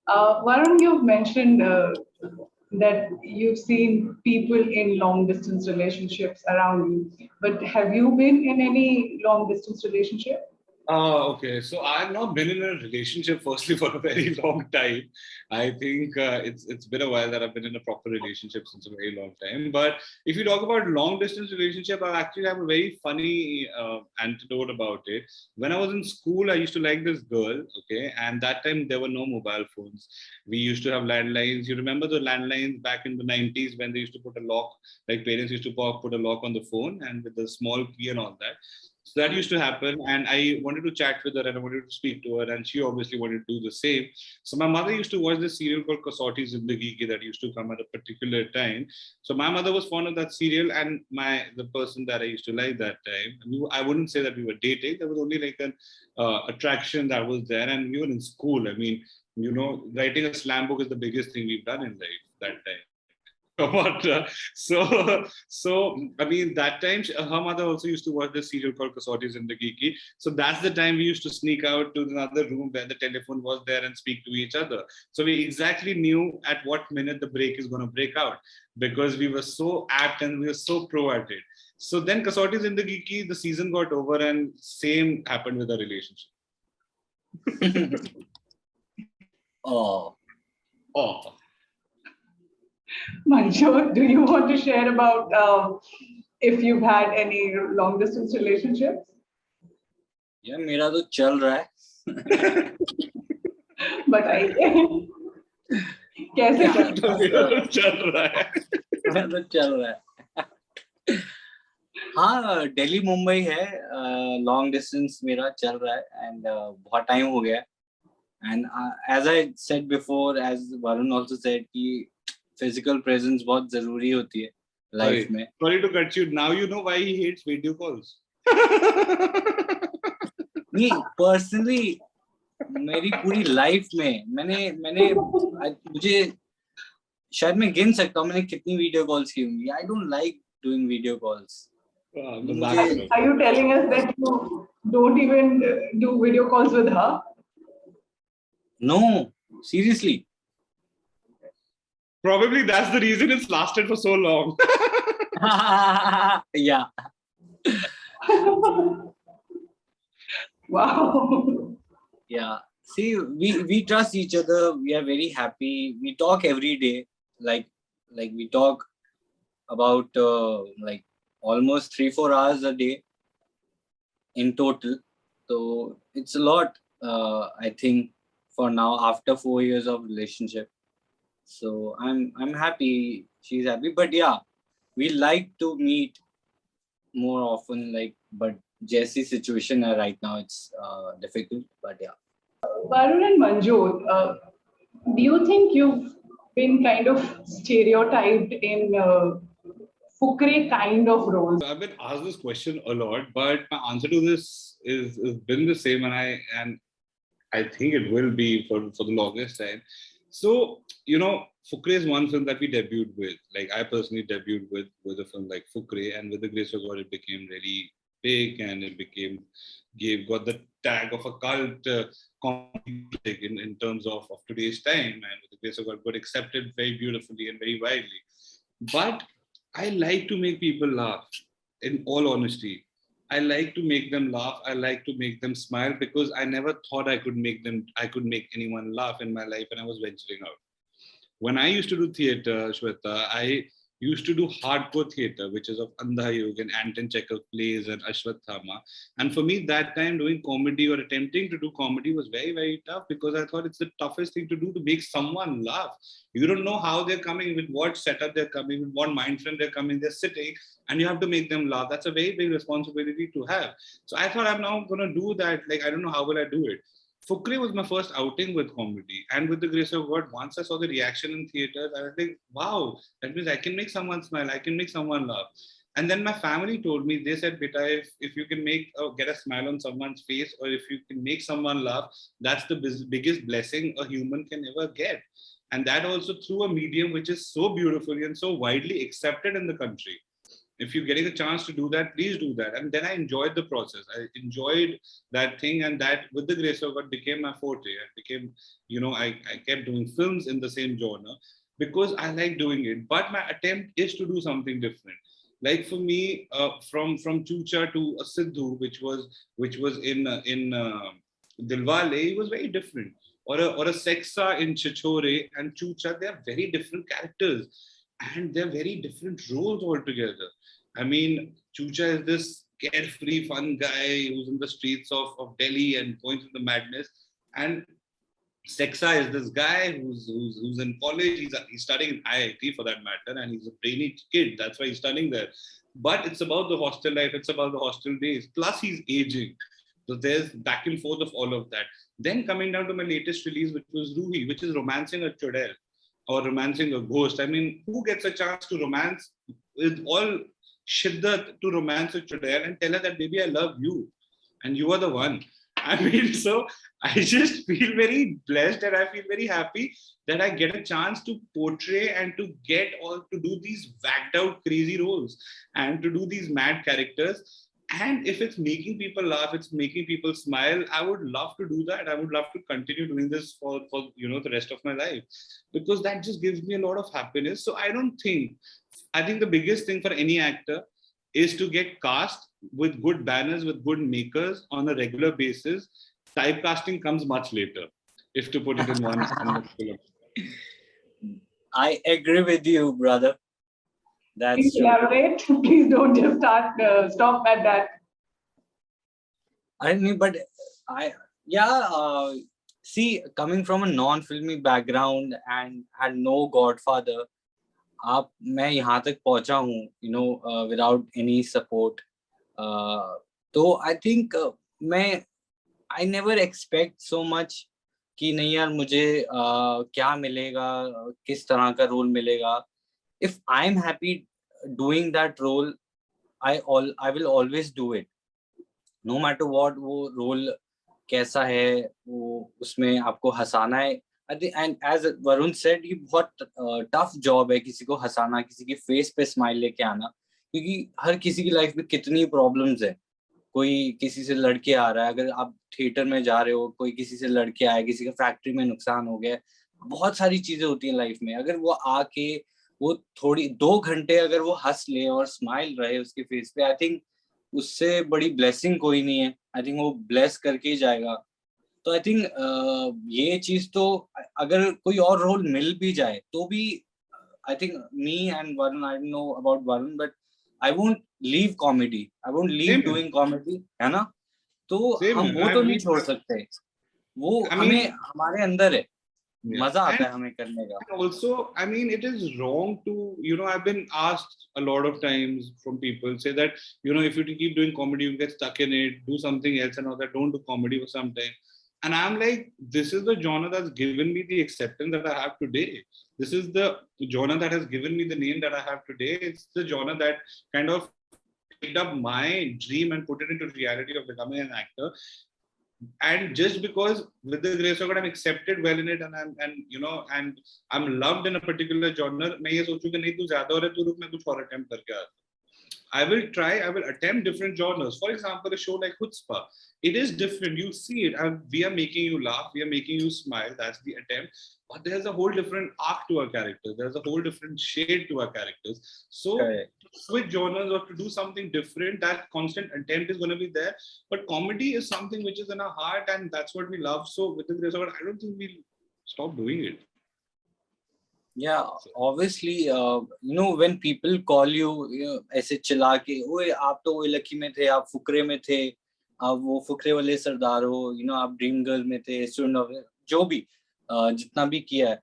Varun, you've mentioned that you've seen people in long distance relationships around you, but have you been in any long distance relationship? Okay. So I've not been in a relationship firstly for a very long time. I think it's been a while that I've been in a proper relationship since a very long time. But if you talk about long distance relationship, I actually have a very funny anecdote about it. When I was in school, I used to like this girl. Okay, and that time there were no mobile phones. We used to have landlines. You remember the landlines back in the 90s when they used to put a lock, like parents used to put a lock on the phone and with the small key and all that. So that used to happen, and I wanted to chat with her and I wanted to speak to her, and she obviously wanted to do the same. So my mother used to watch this serial called Kasauti Zindagi Ki that used to come at a particular time. So my mother was fond of that serial, and the person that I used to like that time, I wouldn't say that we were dating. There was only like an attraction that was there, and we were in school. I mean, writing a slam book is the biggest thing we've done in life that time. But so I mean, that time her mother also used to watch the serial called Kasauti Zindagi Ki. So that's the time we used to sneak out to another room where the telephone was there and speak to each other. So we exactly knew at what minute the break is going to break out because we were so apt and we were so pro at it. So then Kasauti Zindagi Ki, the season got over and same happened with our relationship. Oh. Manjot, do you want to share about if you've had any long distance relationships? Yeah, मेरा तो चल रहा है. बताइए कैसे चल रहा है? मेरा तो चल रहा है. हाँ, दिल्ली मुंबई है, लॉन्ग डिस्टेंस मेरा चल रहा है एंड बहुत टाइम हो गया. And as I said before, as Varun also said, कि physical presence बहुत जरूरी होती है लाइफ में. Sorry to cut you. Now you know why he hates video calls. नहीं, पर्सनली मेरी पूरी लाइफ में मैंने मुझे शायद मैं गिन सकता हूँ मैंने कितनी वीडियो कॉल्स की होंगी. I don't like doing video calls. Are you telling us that you don't even do video calls with her? No, seriously. Probably that's the reason it's lasted for so long. Yeah. Wow. Yeah. See, we trust each other. We are very happy. We talk every day. Like we talk about like almost 3-4 hours a day in total. So it's a lot. I think for now after 4 years of relationship. So I'm happy. She's happy. But yeah, we like to meet more often. But Jesse's situation right now it's difficult. But yeah. Varun and Manjot, do you think you've been kind of stereotyped in Fukrey kind of roles? I've been asked this question a lot, but my answer to this is been the same, and I think it will be for the longest time. So, Fukrey is one film that we debuted with. Like I personally debuted with a film like Fukrey, and with the grace of God, it became really big, and it got the tag of a cult comedy in terms of today's time, and with the grace of God, got accepted very beautifully and very widely. But I like to make people laugh. In all honesty, I like to make them laugh. I like to make them smile because I never thought I could make anyone laugh in my life when I was venturing out. When I used to do theater, Shweta, I used to do hardcore theater, which is of Andha Yug and Anton Chekhov plays and Ashwathama. And for me, that time doing comedy or attempting to do comedy was very, very tough because I thought it's the toughest thing to do to make someone laugh. You don't know how they're coming, with what setup they're coming, with what mind frame they're coming, they're sitting, and you have to make them laugh. That's a very big responsibility to have. So I thought I'm now going to do that. Like, I don't know how will I do it. Fukrey was my first outing with comedy, and with the grace of God, once I saw the reaction in theaters, I was like, wow, that means I can make someone smile, I can make someone laugh. And then my family told me, they said, Beta, if you can get a smile on someone's face, or if you can make someone laugh, that's the biggest blessing a human can ever get. And that also through a medium which is so beautifully and so widely accepted in the country. if you're getting a chance to do that, please do that. And then I enjoyed the process. I enjoyed that thing, and that with the grace of God became my forte. It became, I kept doing films in the same genre because I like doing it. But my attempt is to do something different. Like for me, from Chucha to a Sidhu, which was in Dilwale, it was very different. Or a Sexa in Chichore and Chucha, they are very different characters, and they're very different roles altogether. I mean, Chucha is this carefree, fun guy who's in the streets of Delhi and going through the madness. And Sexa is this guy who's in college. He's studying in IIT for that matter, and he's a brainy kid. That's why he's studying there. But it's about the hostel life. It's about the hostel days. Plus, he's aging. So there's back and forth of all of that. Then coming down to my latest release, which was Ruhi, which is romancing a chodel or romancing a ghost. I mean, who gets a chance to romance with all shiddat to romance a chodel and tell her that, baby, I love you and you are the one. I mean, so I just feel very blessed and I feel very happy that I get a chance to portray and to to do these whacked out crazy roles and to do these mad characters. And if it's making people laugh, it's making people smile, I would love to do that. I would love to continue doing this for the rest of my life, because that just gives me a lot of happiness. So I think the biggest thing for any actor is to get cast with good banners, with good makers on a regular basis. Typecasting comes much later, if to put it in one. I agree with you, brother. That's Please elaborate. Please don't just stop at that. I mean, but see, coming from a non-filmy background and had no Godfather, मैं यहाँ तक पहुँचा हूँ, without any support. So I think I never expect so much कि नहीं यार मुझे क्या मिलेगा, किस तरह का रोल मिलेगा. If I'm happy doing that role, I will always do it, no matter what वो role कैसा है, वो उसमें आपको हंसाना है. I think, and as Varun said, ये बहुत tough job है किसी को हंसाना, किसी के face पे smile लेके आना, क्योंकि हर किसी की life में कितनी problems है. कोई किसी से लड़के आ रहा है, अगर आप थिएटर में जा रहे हो, कोई किसी से लड़के आए, किसी का फैक्ट्री में नुकसान हो गया, बहुत सारी चीजें होती हैं लाइफ में. अगर वो आके वो थोड़ी 2 घंटे अगर वो हंस ले और स्माइल रहे उसके फेस पे, आई थिंक उससे बड़ी ब्लेसिंग कोई नहीं है. आई थिंक वो ब्लेस करके ही जाएगा. तो आई थिंक ये चीज तो अगर कोई और रोल मिल भी जाए तो भी I think me and Varun, I don't know about Varun, but I won't leave comedy. I won't leave doing comedy, है ना? तो हम वो तो नहीं छोड़ सकते. वो हमें हमारे अंदर है. मजा आता है हमें करने का. Also, I mean, it is wrong to, I've been asked a lot of times from people say that, if you keep doing comedy, you get stuck in it, do something else and all that, don't do comedy for some time. And I'm like, this is the genre that's given me the acceptance that I have today. This is the genre that has given me the name that I have today. It's the genre that kind of picked up my dream and put it into reality of becoming an actor. And just because with the grace of God, I'm accepted well in it, and I'm loved in a particular genre, मैं ये सोचूं कि नहीं तू ज़्यादा हो रहा है, तू रुक मैं कुछ और attempt करके आता. I will attempt different genres. For example, a show like Chutzpah, it is different. You see it, and we are making you laugh, we are making you smile. That's the attempt. But there's a whole different arc to our characters. There's a whole different shade to our characters. So to switch genres or to do something different, that constant attempt is going to be there. But comedy is something which is in our heart, and that's what we love. So with the grace of God, I don't think we'll stop doing it. Yeah, obviously, when people call you, ऐसे चिल्ला के, ओए आप तो वो lucky में थे, आप फुकरे में थे, आप वो फुकरे वाले सरदार हो, आप ड्रीम गर्ल में थे, स्टूडेंट ऑफ, जो भी जितना भी किया है,